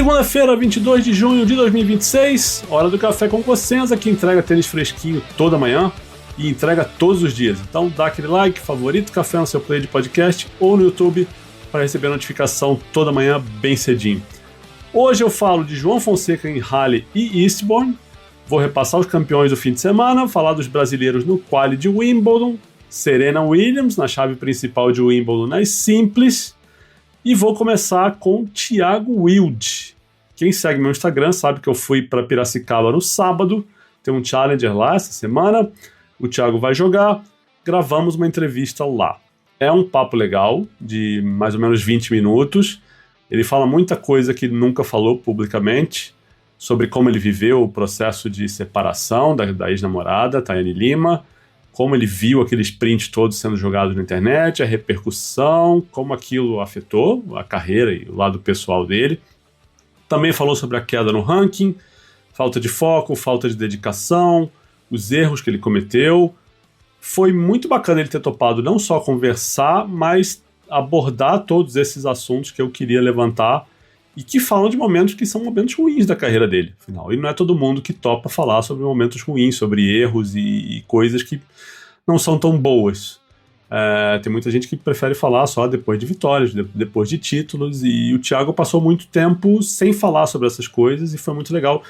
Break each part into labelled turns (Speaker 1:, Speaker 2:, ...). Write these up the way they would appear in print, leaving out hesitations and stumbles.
Speaker 1: Segunda-feira, 22 de junho de 2026, hora do Café com Cossenza, que entrega tênis fresquinho toda manhã e entrega todos os dias. Então dá aquele like, favorito café no seu player de podcast ou no YouTube para receber a notificação toda manhã bem cedinho. Hoje eu falo de João Fonseca em Halle e Eastbourne, vou repassar os campeões do fim de semana, falar dos brasileiros no quali de Wimbledon, Serena Williams na chave principal de Wimbledon nas simples, e vou começar com Thiago Wilde. Quem segue meu Instagram sabe que eu fui para Piracicaba no sábado, tem um Challenger lá essa semana, o Thiago vai jogar, gravamos uma entrevista lá. É um papo legal, de mais ou menos 20 minutos, ele fala muita coisa que ele nunca falou publicamente, sobre como ele viveu o processo de separação da ex-namorada, Tayane Lima, como ele viu aqueles prints todos sendo jogados na internet, a repercussão, como aquilo afetou a carreira e o lado pessoal dele. Também falou sobre a queda no ranking, falta de foco, falta de dedicação, os erros que ele cometeu. Foi muito bacana ele ter topado não só conversar, mas abordar todos esses assuntos que eu queria levantar e que falam de momentos que são momentos ruins da carreira dele, afinal. E não é todo mundo que topa falar sobre momentos ruins, sobre erros e coisas que não são tão boas. Tem muita gente que prefere falar só depois de vitórias, depois de títulos, e o Thiago passou muito tempo sem falar sobre essas coisas, e foi muito legal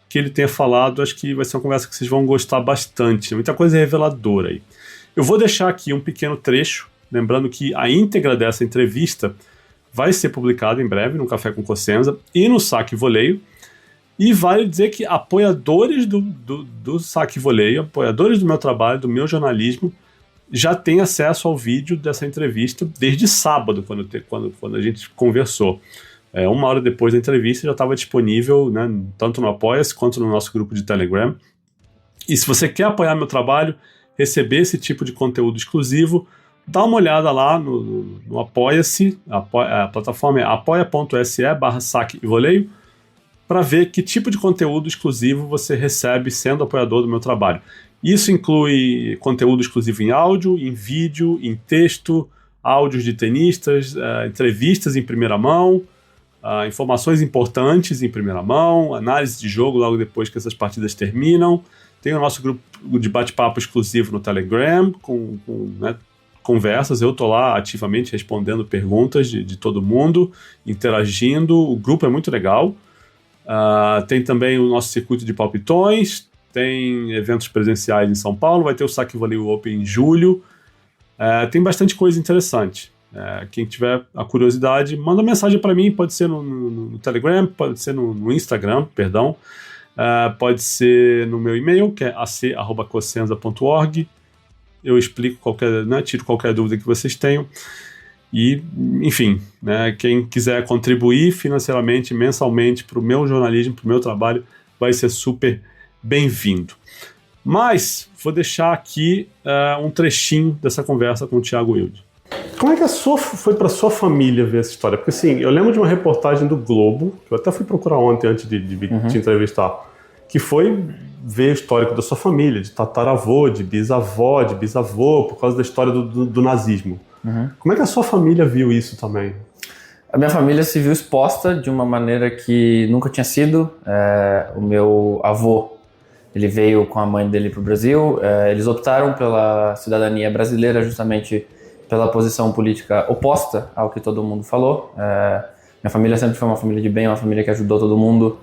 Speaker 1: que ele tenha falado. Acho que vai ser uma conversa que vocês vão gostar bastante, muita coisa reveladora aí. Eu vou deixar aqui um pequeno trecho, lembrando que a íntegra dessa entrevista vai ser publicado em breve no Café com Cossenza e no Saque Voleio. E vale dizer que apoiadores do Saque Voleio, apoiadores do meu trabalho, do meu jornalismo, já têm acesso ao vídeo dessa entrevista desde sábado, quando a gente conversou. Uma hora depois da entrevista já estava disponível, né, tanto no Apoia-se quanto no nosso grupo de Telegram. E se você quer apoiar meu trabalho, receber esse tipo de conteúdo exclusivo, dá uma olhada lá no Apoia-se, a plataforma é apoia.se/saque-voleio, para ver que tipo de conteúdo exclusivo você recebe sendo apoiador do meu trabalho. Isso inclui conteúdo exclusivo em áudio, em vídeo, em texto, áudios de tenistas, entrevistas em primeira mão, informações importantes em primeira mão, análise de jogo logo depois que essas partidas terminam. Tem o nosso grupo de bate-papo exclusivo no Telegram, com conversas. Eu estou lá ativamente respondendo perguntas de todo mundo, interagindo. O grupo é muito legal. Tem também o nosso circuito de palpitões, tem eventos presenciais em São Paulo, vai ter o Saque Voleio Open em julho. Tem bastante coisa interessante. Quem tiver a curiosidade, manda mensagem para mim, pode ser no Telegram, pode ser no Instagram, perdão. Pode ser no meu e-mail, que é ac@cossenza.org. Eu explico tiro qualquer dúvida que vocês tenham. E, enfim, quem quiser contribuir financeiramente, mensalmente, para o meu jornalismo, para o meu trabalho, vai ser super bem-vindo. Mas vou deixar aqui um trechinho dessa conversa com o Thiago Wilde. Como é que foi para sua família ver essa história? Porque assim, eu lembro de uma reportagem do Globo, que eu até fui procurar ontem antes de te entrevistar, que foi ver o histórico da sua família, de tataravô, de bisavó, de bisavô, por causa da história do nazismo. Como é que a sua família viu isso também?
Speaker 2: A minha família se viu exposta de uma maneira que nunca tinha sido. O meu avô, ele veio com a mãe dele para o Brasil, eles optaram pela cidadania brasileira justamente pela posição política oposta ao que todo mundo falou. Minha família sempre foi uma família de bem, uma família que ajudou todo mundo.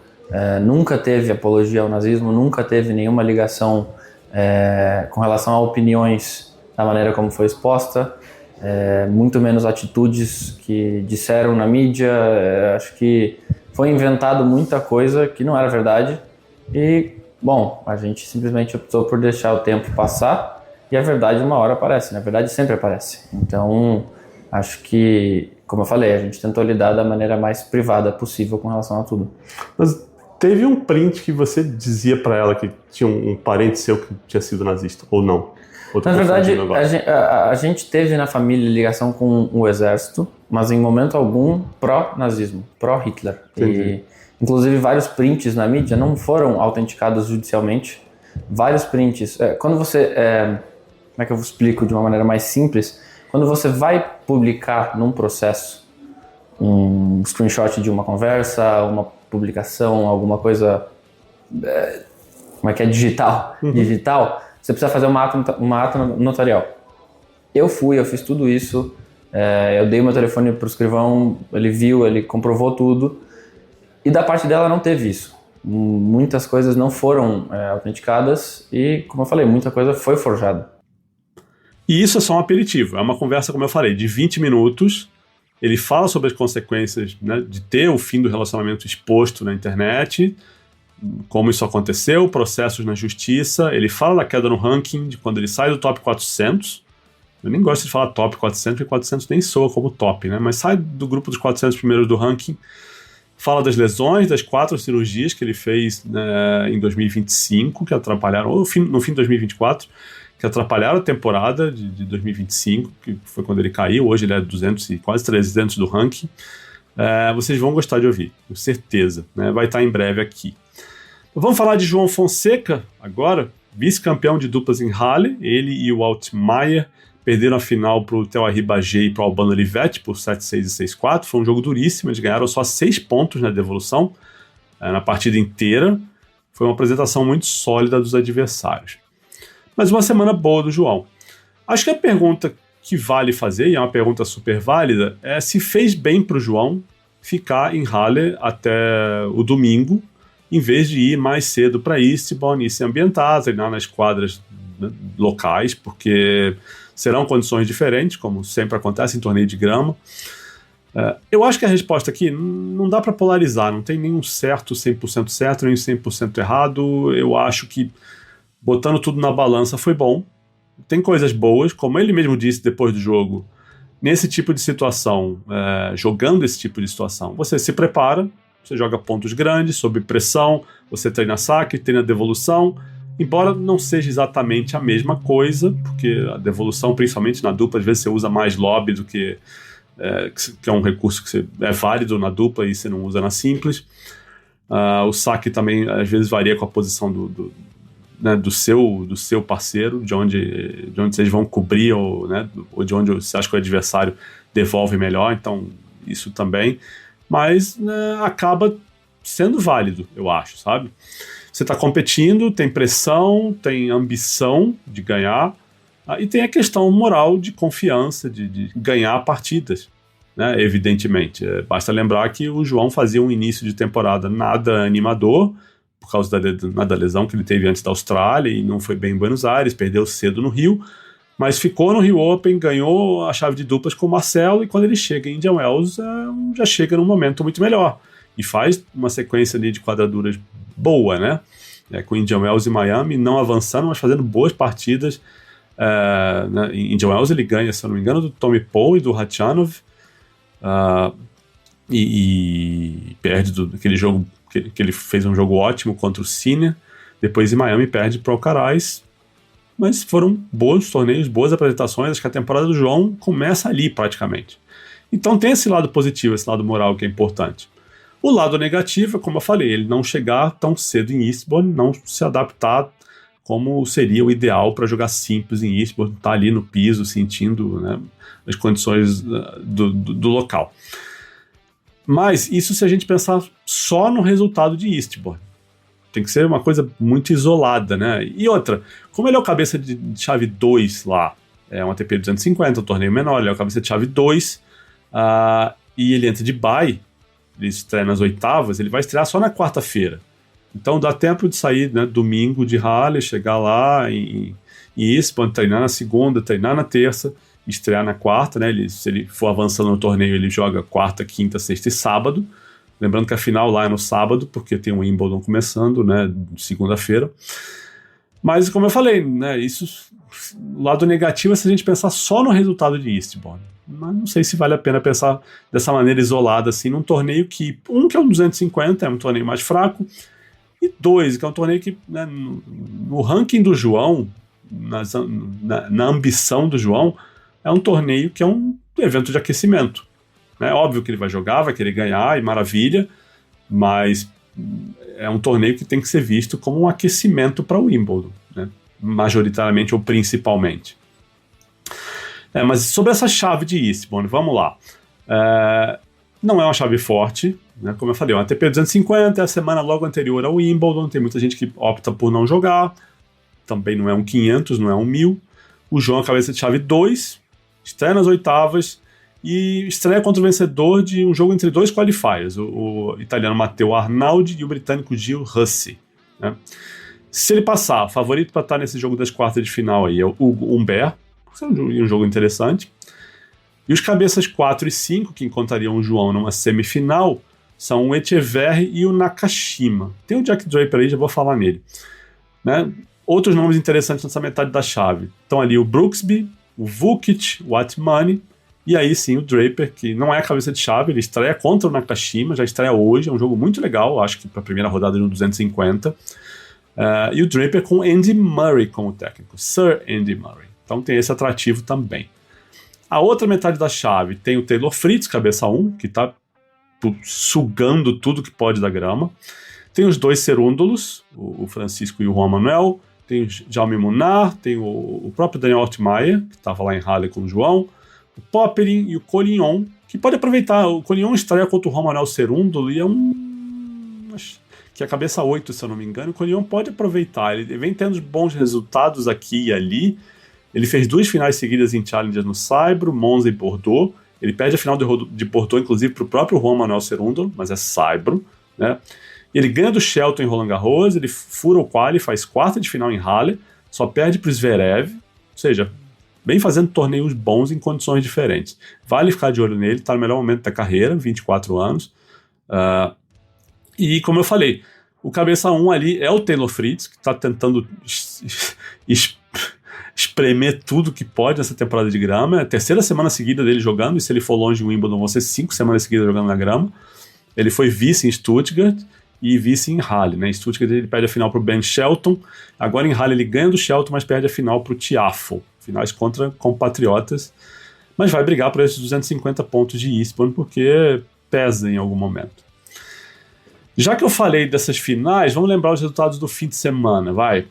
Speaker 2: Nunca teve apologia ao nazismo, nunca teve nenhuma ligação com relação a opiniões da maneira como foi exposta, muito menos atitudes que disseram na mídia. Acho que foi inventado muita coisa que não era verdade e, bom, a gente simplesmente optou por deixar o tempo passar e a verdade uma hora aparece, né? A verdade sempre aparece. Então, acho que, como eu falei, a gente tentou lidar da maneira mais privada possível com relação a tudo.
Speaker 1: Mas teve um print que você dizia pra ela que tinha um parente seu que tinha sido nazista, ou não?
Speaker 2: Na verdade, a gente teve na família ligação com o exército, mas em momento algum pró-nazismo, pró-Hitler. E, inclusive, vários prints na mídia não foram autenticados judicialmente. Vários prints. Quando você... como é que eu explico de uma maneira mais simples? Quando você vai publicar num processo um screenshot de uma conversa, uma publicação, alguma coisa, como é que é, digital, você precisa fazer uma ata notarial. Eu fiz tudo isso, eu dei meu telefone pro escrivão, ele viu, ele comprovou tudo, e da parte dela não teve isso. Muitas coisas não foram autenticadas e, como eu falei, muita coisa foi forjada.
Speaker 1: E isso é só um aperitivo, é uma conversa, como eu falei, de 20 minutos. Ele fala sobre as consequências, né, de ter o fim do relacionamento exposto na internet, como isso aconteceu, processos na justiça. Ele fala da queda no ranking, de quando ele sai do top 400. Eu nem gosto de falar top 400, porque 400 nem soa como top, né? Mas sai do grupo dos 400 primeiros do ranking. Fala das lesões, das 4 cirurgias que ele fez, né, em 2025, que atrapalharam, ou no fim de 2024, que atrapalharam a temporada de 2025, que foi quando ele caiu. Hoje ele é 200 e quase 300 do ranking. Vocês vão gostar de ouvir, com certeza, né? Vai estar em breve aqui. Vamos falar de João Fonseca agora, vice-campeão de duplas em Halle. Ele e o Altmaier perderam a final para o Theo Arribagé e para o Albano Olivetti por 7-6 e 6-4. Foi um jogo duríssimo, eles ganharam só 6 pontos na devolução, na partida inteira. Foi uma apresentação muito sólida dos adversários. Mas uma semana boa do João. Acho que a pergunta que vale fazer, e é uma pergunta super válida, é se fez bem para o João ficar em Halle até o domingo, em vez de ir mais cedo para Eastbourne e se ambientar, treinar nas quadras, né, locais, porque serão condições diferentes, como sempre acontece em torneio de grama. Eu acho que a resposta aqui não dá para polarizar, não tem nenhum certo 100% certo, nem 100% errado. Eu acho que botando tudo na balança foi bom. Tem coisas boas, como ele mesmo disse depois do jogo, nesse tipo de situação, jogando esse tipo de situação, você se prepara, você joga pontos grandes, sob pressão, você treina saque, treina devolução, embora não seja exatamente a mesma coisa, porque a devolução, principalmente na dupla, às vezes você usa mais lobby do que é um recurso que é válido na dupla e você não usa na simples. O saque também às vezes varia com a posição do seu parceiro, de onde vocês vão cobrir, ou de onde você acha que o adversário devolve melhor, então isso também. Mas, né, acaba sendo válido, eu acho, sabe? Você está competindo, tem pressão, tem ambição de ganhar, e tem a questão moral de confiança, de ganhar partidas, né, evidentemente. Basta lembrar que o João fazia um início de temporada nada animador, por causa da lesão que ele teve antes da Austrália, e não foi bem em Buenos Aires, perdeu cedo no Rio, mas ficou no Rio Open, ganhou a chave de duplas com o Marcelo, e quando ele chega em Indian Wells, já chega num momento muito melhor, e faz uma sequência ali de quadraduras boa, né? Com Indian Wells e Miami, não avançando, mas fazendo boas partidas. Em Indian Wells ele ganha, se eu não me engano, do Tommy Paul e do Khachanov, e perde aquele jogo que ele fez um jogo ótimo contra o Sinner. Depois em Miami perde para o Alcaraz, mas foram bons torneios, boas apresentações. Acho que a temporada do João começa ali praticamente. Então tem esse lado positivo, esse lado moral que é importante. O lado negativo é, como eu falei, ele não chegar tão cedo em Eastbourne, não se adaptar como seria o ideal para jogar simples em Eastbourne, estar ali no piso, sentindo, né, as condições do local. Mas isso se a gente pensar só no resultado de Eastbourne. Tem que ser uma coisa muito isolada, né? E outra, como ele é o cabeça de chave 2 lá, é um ATP 250, um torneio menor, ele é o cabeça de chave 2, e ele entra de bye, ele estreia nas oitavas, ele vai estrear só na quarta-feira. Então dá tempo de sair, né, domingo de Halle, chegar lá em Eastbourne, treinar na segunda, treinar na terça, estrear na quarta, né? Se ele for avançando no torneio, ele joga quarta, quinta, sexta e sábado. Lembrando que a final lá é no sábado, porque tem o Wimbledon começando, né, segunda-feira. Mas, como eu falei, né, o lado negativo é se a gente pensar só no resultado de Eastbourne. Mas não sei se vale a pena pensar dessa maneira isolada, assim, num torneio que é um 250, é um torneio mais fraco, e 2, que é um torneio que, né, no ranking do João, na ambição do João, é um torneio que é um evento de aquecimento. É óbvio que ele vai jogar, vai querer ganhar, e maravilha, mas é um torneio que tem que ser visto como um aquecimento para o Wimbledon, né? Majoritariamente ou principalmente. Mas sobre essa chave de Eastbourne, vamos lá. Não é uma chave forte, né? Como eu falei, o ATP 250 é a semana logo anterior ao Wimbledon, tem muita gente que opta por não jogar, também não é um 500, não é um 1000. O João é cabeça de chave 2, estreia nas oitavas e estreia contra o vencedor de um jogo entre dois qualifiers, o italiano Matteo Arnaldi e o britânico Gil Hussey, né? Se ele passar, o favorito para estar nesse jogo das quartas de final aí é o Hugo Humbert, que é um jogo interessante. E os cabeças 4 e 5, que encontrariam o João numa semifinal, são o Echeverri e o Nakashima. Tem o Jack Draper aí, já vou falar nele, né? Outros nomes interessantes nessa metade da chave. Estão ali o Brooksby, o Vukic, o Atmani, e aí sim o Draper, que não é a cabeça de chave, ele estreia contra o Nakashima, já estreia hoje, é um jogo muito legal, acho que para a primeira rodada de 250. E o Draper com Andy Murray como técnico, Sir Andy Murray. Então tem esse atrativo também. A outra metade da chave tem o Taylor Fritz, cabeça 1, que está sugando tudo que pode da grama. Tem os dois Cerúndolos, o Francisco e o Juan Manuel. Tem o Jaume Munar, tem o próprio Daniel Altmaier, que estava lá em Halle com o João. O Popperin e o Collignon, que pode aproveitar. O Collignon estreia contra o Juan Manuel Cerúndolo e é que é a cabeça 8, se eu não me engano. O Collignon pode aproveitar. Ele vem tendo bons resultados aqui e ali. Ele fez 2 finais seguidas em Challenger no Saibro, Monza e Bordeaux. Ele perde a final de Bordeaux, inclusive, para o próprio Juan Manuel Cerúndolo, mas é Saibro, né? Ele ganha do Shelton em Roland Garros, ele fura o quali, faz quarta de final em Halle, só perde para o Zverev, ou seja, vem fazendo torneios bons em condições diferentes. Vale ficar de olho nele, está no melhor momento da carreira, 24 anos. E como eu falei, o cabeça 1 ali é o Taylor Fritz, que está tentando espremer tudo que pode nessa temporada de grama. É a terceira semana seguida dele jogando, e se ele for longe em Wimbledon, vão ser 5 semanas seguidas jogando na grama. Ele foi vice em Stuttgart e vice em Halle, né? Em Stuttgart ele perde a final para o Ben Shelton, agora em Halle ele ganha do Shelton, mas perde a final para o Tiafoe, finais contra compatriotas, mas vai brigar por esses 250 pontos de Eastbourne, porque pesa em algum momento. Já que eu falei dessas finais, vamos lembrar os resultados do fim de semana, vai.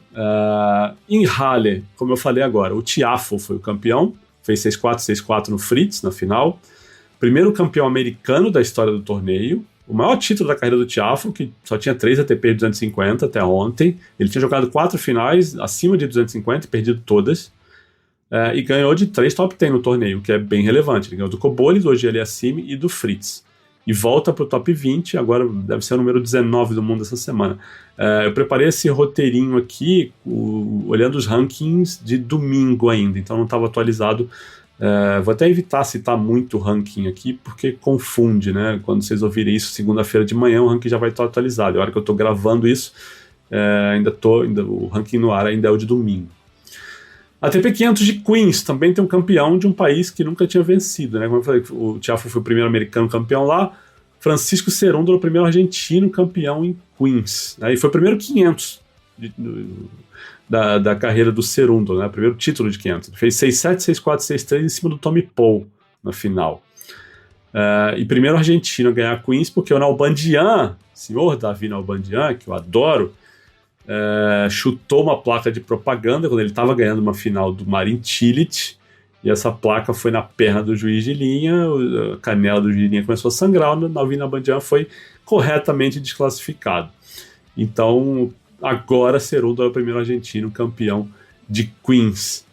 Speaker 1: Em Halle, como eu falei agora, o Tiafoe foi o campeão, fez 6-4, 6-4 no Fritz, na final. Primeiro campeão americano da história do torneio, o maior título da carreira do Tiafoe, que só tinha 3 ATP de 250 até ontem. Ele tinha jogado 4 finais acima de 250 e perdido todas. E ganhou de 3 top 10 no torneio, que é bem relevante. Ele ganhou do Cobolli, do Ogier Aliassime e do Fritz. E volta para o top 20, agora deve ser o número 19 do mundo essa semana. Eu preparei esse roteirinho aqui, olhando os rankings de domingo ainda, então não estava atualizado. Vou até evitar citar muito o ranking aqui, porque confunde, né? Quando vocês ouvirem isso segunda-feira de manhã, o ranking já vai estar atualizado. A hora que eu estou gravando isso, o ranking no ar ainda é o de domingo. A ATP 500 de Queens também tem um campeão de um país que nunca tinha vencido, né? Como eu falei, o Tiafoe foi o primeiro americano campeão lá, Francisco Cerúndolo, o primeiro argentino campeão em Queens, né? E foi o primeiro 500 da carreira do Cerúndolo, né? O primeiro título de 500. Ele fez 6-7, 6-4, 6-3 em cima do Tommy Paul na final. E primeiro argentino a ganhar Queens, porque o Nalbandian, senhor Davi Nalbandian, que eu adoro, chutou uma placa de propaganda quando ele estava ganhando uma final do Marin Cilic, e essa placa foi na perna do juiz de linha, a canela do juiz de linha começou a sangrar, o Davi Nalbandian foi corretamente desclassificado. Então, agora Cerúndolo é o primeiro argentino campeão de Queens.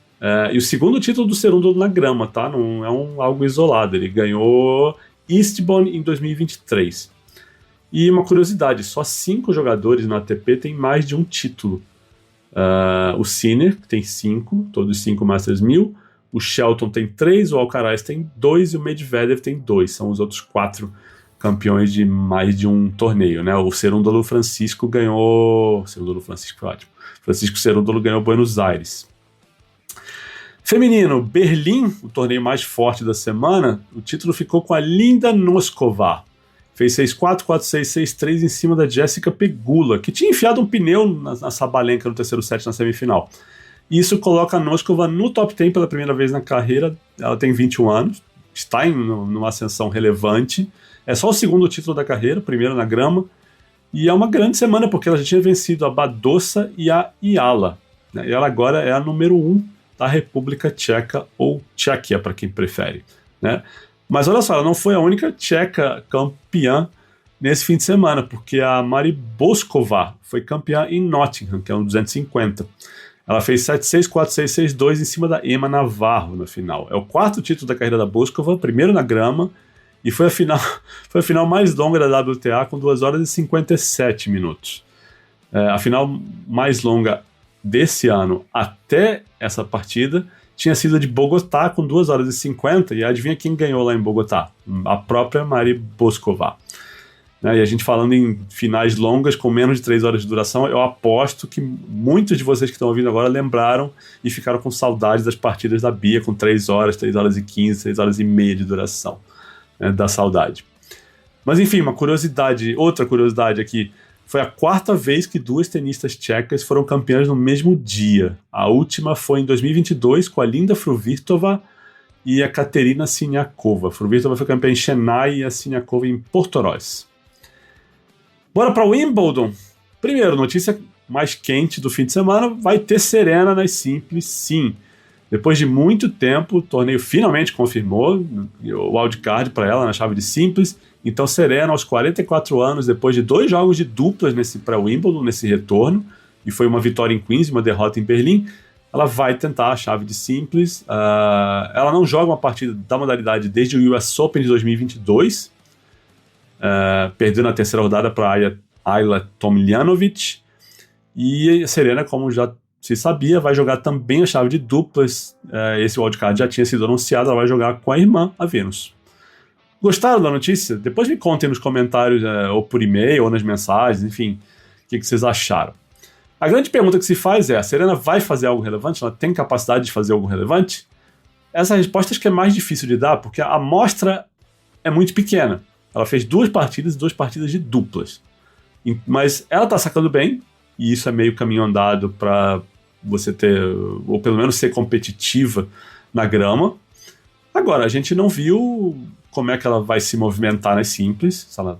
Speaker 1: E o segundo título do Cerúndolo na grama, tá? Não é algo isolado, ele ganhou Eastbourne em 2023. E uma curiosidade, só 5 jogadores na ATP têm mais de um título. O Sinner tem 5, todos 5 Masters 1000, o Shelton tem 3, o Alcaraz tem 2 e o Medvedev tem 2. São os outros 4 campeões de mais de um torneio, né? O Cerúndolo Francisco ganhou... Cerúndolo Francisco é ótimo. Francisco Cerúndolo ganhou Buenos Aires. Feminino, Berlim, o torneio mais forte da semana, o título ficou com a Linda Noskova. Fez 6-4, 4-6, 6-3 em cima da Jessica Pegula, que tinha enfiado um pneu na Sabalenka no terceiro set na semifinal. E isso coloca a Noskova no top 10 pela primeira vez na carreira. Ela tem 21 anos, está numa ascensão relevante. É só o segundo título da carreira, primeiro na grama. E é uma grande semana, porque ela já tinha vencido a Badosa e a Iala, né? E ela agora é a número 1 da República Tcheca, ou Tchequia, para quem prefere, né? Mas olha só, ela não foi a única tcheca campeã nesse fim de semana, porque a Mari Boskova foi campeã em Nottingham, que é um 250. Ela fez 7-6, 4-6, 6-2 em cima da Emma Navarro na final. É o quarto título da carreira da Boskova, primeiro na grama, e foi a final mais longa da WTA, com 2 horas e 57 minutos. A final mais longa desse ano até essa partida tinha sido a de Bogotá, com 2 horas e 50, e adivinha quem ganhou lá em Bogotá? A própria Mari Boskova. E a gente falando em finais longas com menos de 3 horas de duração, eu aposto que muitos de vocês que estão ouvindo agora lembraram e ficaram com saudades das partidas da Bia, com 3 horas e 15, 3 horas e meia de duração, da saudade. Mas enfim, outra curiosidade aqui, foi a 4ª vez que 2 tenistas tchecas foram campeãs no mesmo dia. A última foi em 2022 com a Linda Fruhvirtova e a Katerina Siniakova. A Fruhvirtova foi campeã em Chennai e a Siniakova em Portoroz. Bora para Wimbledon. Primeiro, notícia mais quente do fim de semana, vai ter Serena nas simples, sim. Depois de muito tempo, o torneio finalmente confirmou o wildcard para ela na chave de simples. Então Serena, aos 44 anos, depois de 2 jogos de duplas para Wimbledon, nesse retorno, e foi uma vitória em Queens e uma derrota em Berlim, ela vai tentar a chave de simples. Ela não joga uma partida da modalidade desde o US Open de 2022, perdeu na terceira rodada para a Ayla Tomljanovic, e a Serena, como já se sabia, vai jogar também a chave de duplas. Esse wildcard já tinha sido anunciado, ela vai jogar com a irmã, a Venus. Gostaram da notícia? Depois me contem nos comentários, ou por e-mail, ou nas mensagens, enfim, o que vocês acharam. A grande pergunta que se faz é, a Serena vai fazer algo relevante? Ela tem capacidade de fazer algo relevante? Essa resposta acho que é mais difícil de dar, porque a amostra é muito pequena. Ela fez 2 partidas e 2 partidas de duplas. Mas ela está sacando bem, e isso é meio caminho andado para você ter, ou pelo menos ser competitiva na grama. Agora, a gente não viu como é que ela vai se movimentar nas simples. Ela,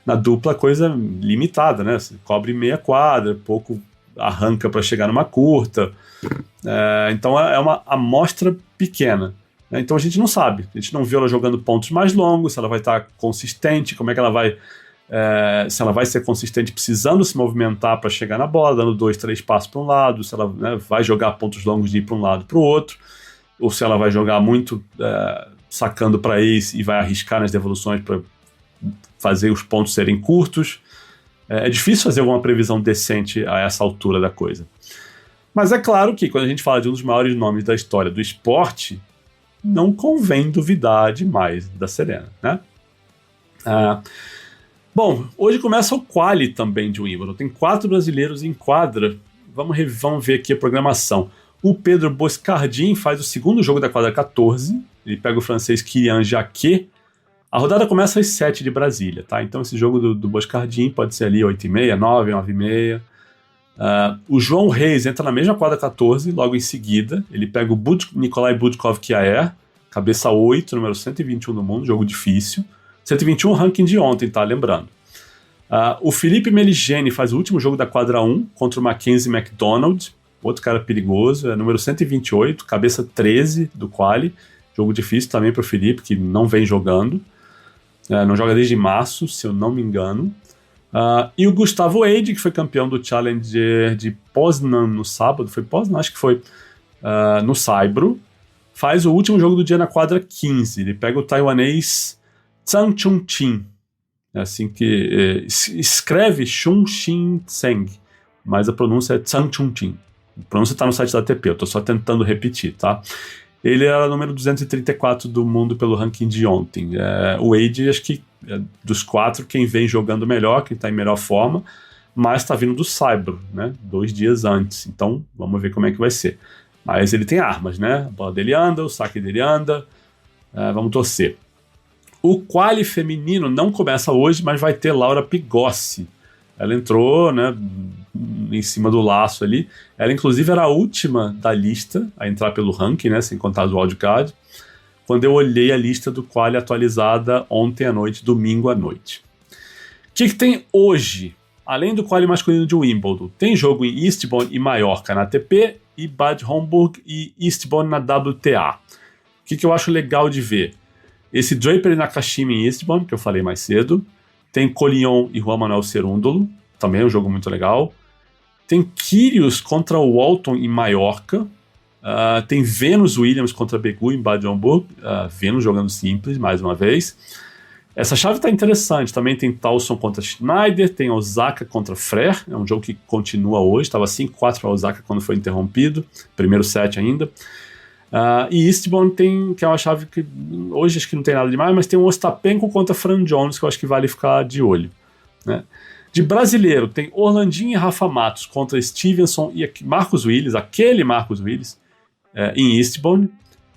Speaker 1: na dupla, coisa limitada, né? Você cobre meia quadra, pouco arranca para chegar numa curta. Então é uma amostra pequena. Então a gente não sabe. A gente não viu ela jogando pontos mais longos, se ela vai estar consistente, como é que ela vai... se ela vai ser consistente precisando se movimentar para chegar na bola, dando 2, 3 passos para um lado, se ela vai jogar pontos longos de ir para um lado para o outro, ou se ela vai jogar muito sacando para ace e vai arriscar nas devoluções para fazer os pontos serem curtos. É difícil fazer alguma previsão decente a essa altura da coisa. Mas é claro que quando a gente fala de um dos maiores nomes da história do esporte, não convém duvidar demais da Serena, né? Bom, hoje começa o quali também de Wimbledon. Tem 4 brasileiros em quadra. Vamos ver aqui a programação. O Pedro Boscardin faz o segundo jogo da quadra 14. Ele pega o francês Kylian Jacquet. A rodada começa às 7 de Brasília, tá? Então esse jogo do Boscardin pode ser ali 8h30, 9, 9h30. O João Reis entra na mesma quadra 14, logo em seguida. Ele pega o Nikolai Budkov-Kjaer, cabeça 8, número 121 do mundo, jogo difícil. 121 ranking de ontem, tá? Lembrando. O Felipe Meligeni faz o último jogo da quadra 1 contra o Mackenzie McDonald, outro cara perigoso, número 128, cabeça 13 do quali. Jogo difícil também para o Felipe, que não vem jogando. Não joga desde março, se eu não me engano. E o Gustavo Eide, que foi campeão do Challenger de Poznan no sábado, foi Poznan? Acho que foi no Saibro, faz o último jogo do dia na quadra 15. Ele pega o taiwanês Zhang Chunqing, assim que escreve Chun Xin Tseng, mas a pronúncia é Zhang Chunqing. A pronúncia está no site da ATP, eu estou só tentando repetir, tá? Ele era o número 234 do mundo pelo ranking de ontem. O Eide, acho que dos 4, quem vem jogando melhor, quem está em melhor forma, mas está vindo do Saibro, né? 2 dias antes. Então, vamos ver como é que vai ser. Mas ele tem armas, né? A bola dele anda, o saque dele anda. Vamos torcer. O quali feminino não começa hoje, mas vai ter Laura Pigossi. Ela entrou, né, em cima do laço ali. Ela, inclusive, era a última da lista a entrar pelo ranking, né, sem contar o wildcard, quando eu olhei a lista do quali atualizada ontem à noite, domingo à noite. O que tem hoje? Além do quali masculino de Wimbledon, tem jogo em Eastbourne e Mallorca na ATP e Bad Homburg e Eastbourne na WTA. O que eu acho legal de ver? esse Draper e Nakashima em Eastbourne, que eu falei mais cedo. Tem Collignon e Juan Manuel Cerúndolo, também é um jogo muito legal. Tem Kyrgios contra o Walton em Maiorca. Tem Venus Williams contra Begu em Bad Homburg. Venus jogando simples, mais uma vez. Essa chave está interessante. Também tem Towson contra Schneider. Tem Osaka contra Frère. É um jogo que continua hoje. Estava 5-4 para Osaka quando foi interrompido. Primeiro set ainda. E Eastbourne tem, que é uma chave que hoje acho que não tem nada demais, mas tem um Ostapenko contra Fran Jones, que eu acho que vale ficar de olho, né? De brasileiro, tem Orlandinho e Rafa Matos contra Stevenson e Marcos Willis, aquele Marcos Willis, em Eastbourne.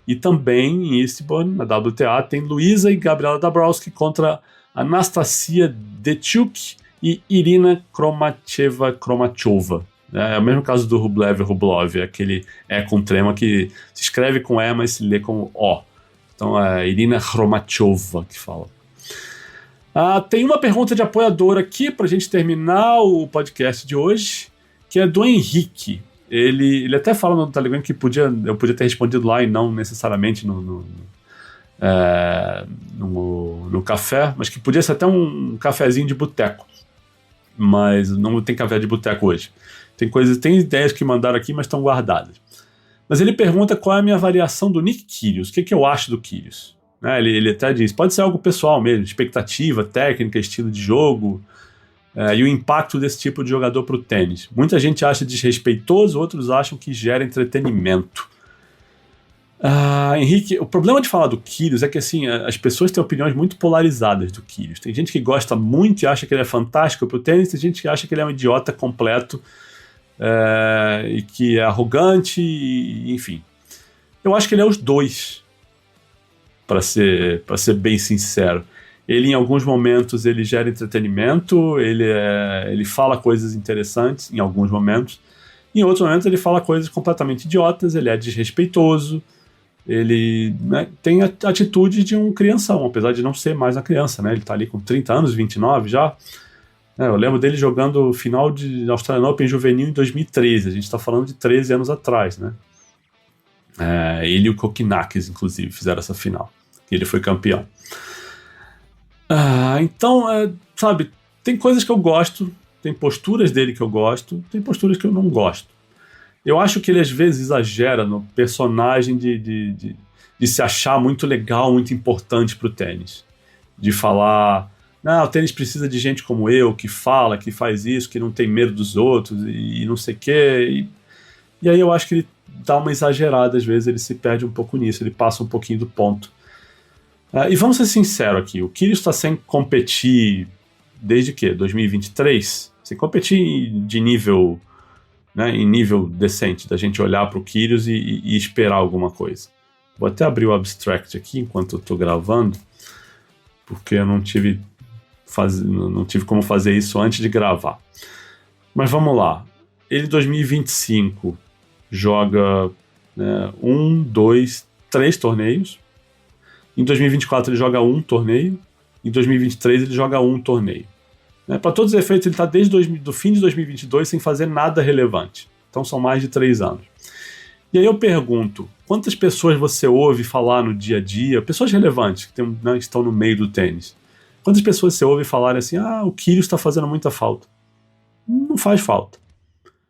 Speaker 1: E também em Eastbourne, na WTA, tem Luísa e Gabriela Dabrowski contra Anastasia Dechuk e Irina Kromachova. É o mesmo caso do Rublev e Rublov, é aquele com trema que se escreve com E, mas se lê como O. Então é Irina Kromachova que fala. Tem uma pergunta de apoiador aqui para a gente terminar o podcast de hoje, que é do Henrique. Ele até fala no Telegram que eu podia ter respondido lá e não necessariamente no café, mas que podia ser até um cafezinho de boteco. Mas não tem café de boteco hoje. Tem ideias que mandaram aqui, mas estão guardadas. Mas ele pergunta qual é a minha avaliação do Nick Kyrgios, o que eu acho do Kyrgios. Né, ele até diz, pode ser algo pessoal mesmo, expectativa, técnica, estilo de jogo, e o impacto desse tipo de jogador para o tênis. Muita gente acha desrespeitoso, outros acham que gera entretenimento. Henrique, o problema de falar do Kyrgios é que assim, as pessoas têm opiniões muito polarizadas do Kyrgios. Tem gente que gosta muito e acha que ele é fantástico para o tênis, tem gente que acha que ele é um idiota completo, e que é arrogante, enfim. Eu acho que ele é os dois, para ser bem sincero. Ele, em alguns momentos, ele gera entretenimento, ele fala coisas interessantes, em alguns momentos. Em outros momentos, ele fala coisas completamente idiotas, ele é desrespeitoso, ele, né, tem a atitude de um crianção, apesar de não ser mais uma criança, né? Ele está ali com 30 anos, 29 já. Eu lembro dele jogando final de Australian Open juvenil em 2013, a gente está falando de 13 anos atrás, né? Ele e o Kokkinakis, inclusive, fizeram essa final. Ele foi campeão. Então, sabe, tem coisas que eu gosto, tem posturas dele que eu gosto, tem posturas que eu não gosto. Eu acho que ele às vezes exagera no personagem de se achar muito legal, muito importante pro tênis. De falar, o tênis precisa de gente como eu, que fala, que faz isso, que não tem medo dos outros e não sei o quê. E aí eu acho que ele dá uma exagerada, às vezes ele se perde um pouco nisso, ele passa um pouquinho do ponto. E vamos ser sinceros aqui, o Kyrgios está sem competir desde 2023? Sem competir de nível, né, em nível decente, da gente olhar para o Kyrgios e esperar alguma coisa. Vou até abrir o abstract aqui enquanto eu estou gravando, porque eu não tive como fazer isso antes de gravar. Mas vamos lá. Ele, em 2025, joga 3 torneios. Em 2024 ele joga 1 torneio. Em 2023 ele joga 1 torneio. Para todos os efeitos, ele está desde o fim de 2022 sem fazer nada relevante. Então são mais de 3 anos. E aí eu pergunto, quantas pessoas você ouve falar no dia a dia, pessoas relevantes, que estão no meio do tênis, quantas pessoas você ouve falarem assim, o Kyrgios está fazendo muita falta? Não faz falta.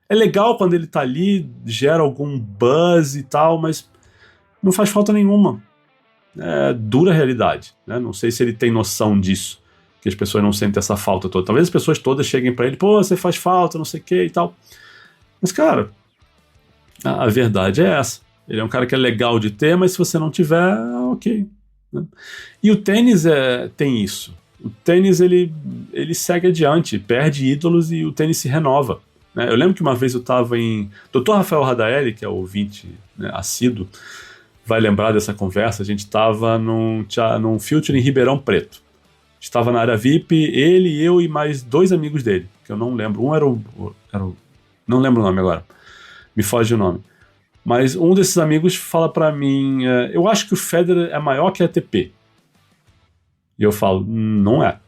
Speaker 1: É legal quando ele está ali, gera algum buzz e tal, mas não faz falta nenhuma. É dura realidade, né? Não sei se ele tem noção disso, que as pessoas não sentem essa falta toda. Talvez as pessoas todas cheguem para ele, você faz falta, não sei o que e tal. Mas, cara, a verdade é essa. Ele é um cara que é legal de ter, mas se você não tiver, ok. Né? E o tênis tem isso. O tênis, ele segue adiante, perde ídolos e o tênis se renova. Né? Eu lembro que uma vez eu estava em... Dr. Rafael Radaeli, que é o ouvinte, né, assíduo, vai lembrar dessa conversa. A gente estava num Future em Ribeirão Preto. Estava na área VIP, ele, eu e mais 2 amigos dele, que eu não lembro. Um era o não lembro o nome agora. Me foge o nome. Mas um desses amigos fala pra mim, eu acho que o Federer é maior que a ATP. E eu falo, não é.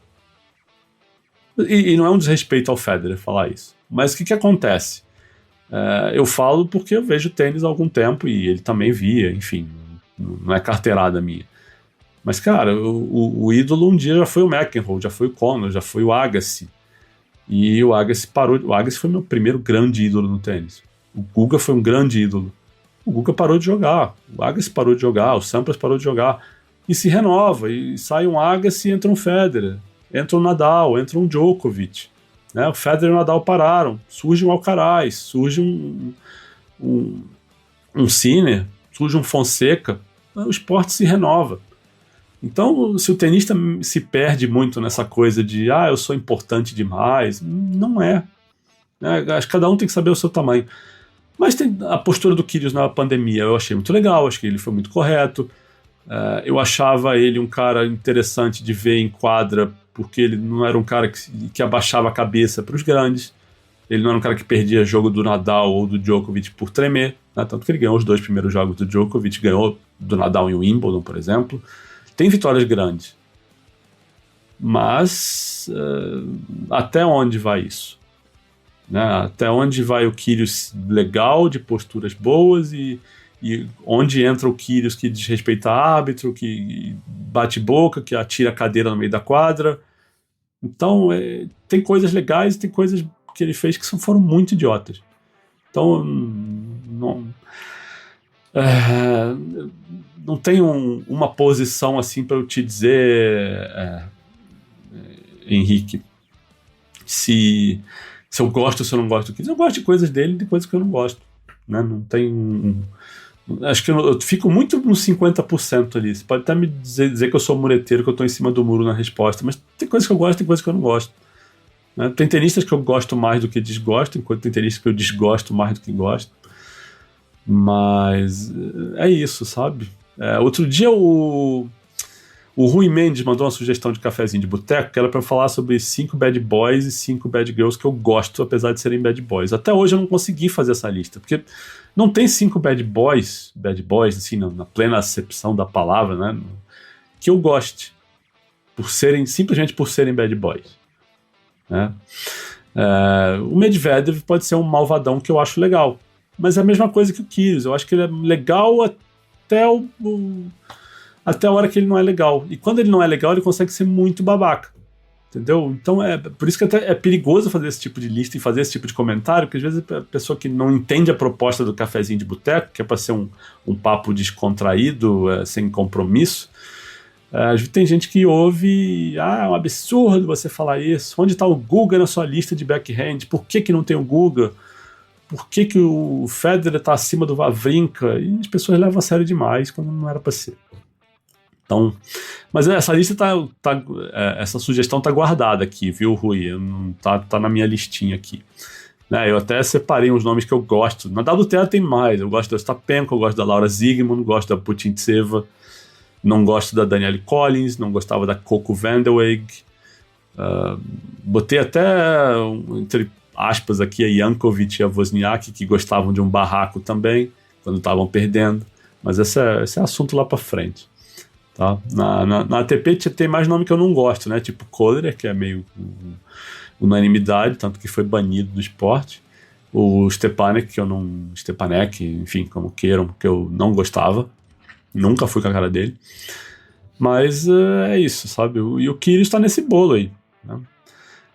Speaker 1: E não é um desrespeito ao Federer falar isso. Mas o que acontece? Eu falo porque eu vejo tênis há algum tempo e ele também via, enfim, não é carteirada minha. Mas, cara, o ídolo um dia já foi o McEnroe, já foi o Connor, já foi o Agassi. E o Agassi parou. O Agassi foi meu primeiro grande ídolo no tênis. O Guga foi um grande ídolo. O Guga parou de jogar. O Agassi parou de jogar. O Sampras parou de jogar. E se renova. E sai um Agassi e entra um Federer. Entra um Nadal, entra um Djokovic. Né? O Federer e o Nadal pararam. Surge um Alcaraz, surge um Sinner, surge um Fonseca. O esporte se renova. Então, se o tenista se perde muito nessa coisa de eu sou importante demais, não é. Acho que cada um tem que saber o seu tamanho. Mas tem a postura do Kyrgios na pandemia, eu achei muito legal, acho que ele foi muito correto. Eu achava ele um cara interessante de ver em quadra, porque ele não era um cara que abaixava a cabeça para os grandes. Ele não era um cara que perdia jogo do Nadal ou do Djokovic por tremer, né? Tanto que ele ganhou os 2 primeiros jogos do Djokovic, ganhou do Nadal em Wimbledon, por exemplo. Tem vitórias grandes. Mas até onde vai isso? Né? Até onde vai o Kyrgios legal, de posturas boas, e onde entra o Kyrgios que desrespeita árbitro, que bate boca, que atira a cadeira no meio da quadra. Então, tem coisas legais e tem coisas que ele fez que foram muito idiotas. Então, não tem uma posição assim para eu te dizer, Henrique, se eu gosto ou se eu não gosto do Kyrgios. Eu gosto de coisas dele e de coisas que eu não gosto. Né? Não tem... Acho que eu fico muito nos 50% ali. Você pode até me dizer que eu sou mureteiro, que eu estou em cima do muro na resposta, mas tem coisas que eu gosto e tem coisas que eu não gosto. Né? Tem tenistas que eu gosto mais do que desgosto, enquanto tem tenistas que eu desgosto mais do que gosto. Mas é isso, sabe? Outro dia o Rui Mendes mandou uma sugestão de cafezinho de boteco, que era para falar sobre 5 bad boys e 5 bad girls que eu gosto, apesar de serem bad boys. Até hoje eu não consegui fazer essa lista, porque não tem 5 bad boys, assim, na plena acepção da palavra, né, que eu goste, simplesmente por serem bad boys. Né? O Medvedev pode ser um malvadão que eu acho legal, mas é a mesma coisa que o Kyrgios. Eu acho que ele é legal até a hora que ele não é legal. E quando ele não é legal, ele consegue ser muito babaca. Entendeu? Então por isso que até é perigoso fazer esse tipo de lista e fazer esse tipo de comentário, porque às vezes a pessoa que não entende a proposta do cafezinho de boteco, que é para ser um papo descontraído, sem compromisso, tem gente que ouve, é um absurdo você falar isso. Onde está o Guga na sua lista de backhand? Por que não tem o Guga? Por que o Federer está acima do Wawrinka? E as pessoas levam a sério demais quando não era para ser. Então, mas essa lista essa sugestão tá guardada aqui, viu, Rui? Tá na minha listinha aqui. Né, eu até separei uns nomes que eu gosto. Na WTA tem mais. Eu gosto da Ostapenko, eu gosto da Laura Siegemund, gosto da Putintseva, não gosto da Danielle Collins, não gostava da Coco Vandeweghe. Botei até, entre aspas aqui, a Jankovic e a Wozniacki, que gostavam de um barraco também, quando estavam perdendo. Mas esse é assunto lá para frente. Tá? Na ATP tem mais nome que eu não gosto, né? Tipo Kohler, que é meio unanimidade, tanto que foi banido do esporte. O Stepanek, Stepanek, enfim, como queiram, que eu não gostava. Nunca fui com a cara dele. Mas é isso, sabe? E o Kyrgios tá nesse bolo aí. Né?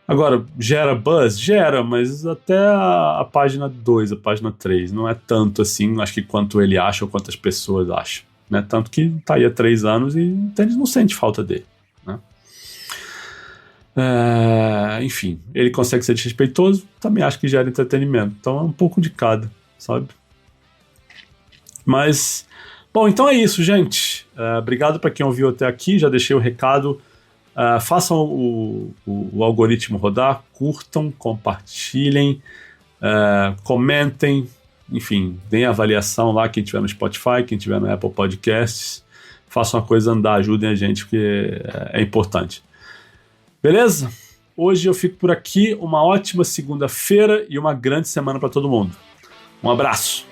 Speaker 1: Agora, gera buzz? Gera, mas até a página 2, a página 3. Não é tanto assim, acho que quanto ele acha ou quantas pessoas acham. Né? Tanto que tá aí há 3 anos e o tênis não sente falta dele. Né? Enfim, ele consegue ser desrespeitoso, também acho que gera entretenimento. Então é um pouco de cada, sabe? Mas, bom, então é isso, gente. Obrigado para quem ouviu até aqui, já deixei o recado. Façam o algoritmo rodar, curtam, compartilhem, comentem, enfim, deem avaliação lá, quem tiver no Spotify, quem tiver no Apple Podcasts, façam a coisa andar, ajudem a gente, porque é importante. Beleza? Hoje eu fico por aqui, uma ótima segunda-feira e uma grande semana para todo mundo. Um abraço!